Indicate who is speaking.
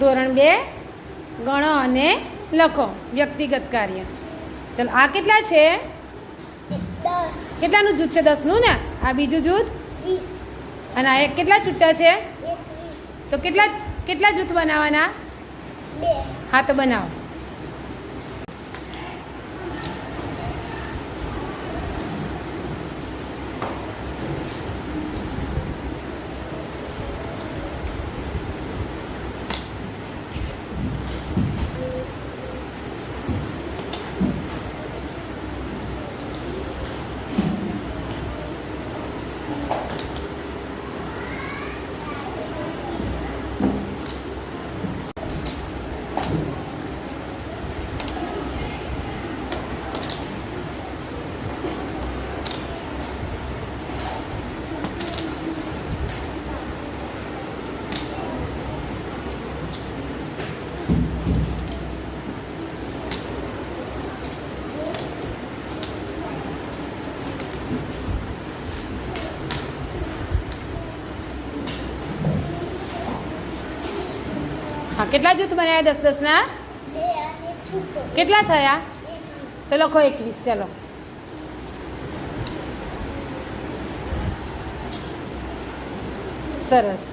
Speaker 1: ધોરણ 2 ગણો અને લખો વ્યક્તિગત કાર્ય. ચલો આ કેટલા છે?
Speaker 2: 10.
Speaker 1: કેટલાનું જૂથ છે? 10નું ને. આ બીજું જૂથ
Speaker 2: 20.
Speaker 1: અને આ એક કેટલા છૂટા છે?
Speaker 2: 21.
Speaker 1: તો કેટલા જૂથ બનાવવાના?
Speaker 2: 2.
Speaker 1: હા તો બનાવો. હા કેટલા જૂથ બનાવ્યા? 10-10ના
Speaker 2: 2 અને છૂટો.
Speaker 1: કેટલા થયા?
Speaker 2: 21.
Speaker 1: તો લખો 21. ચલો સરસ.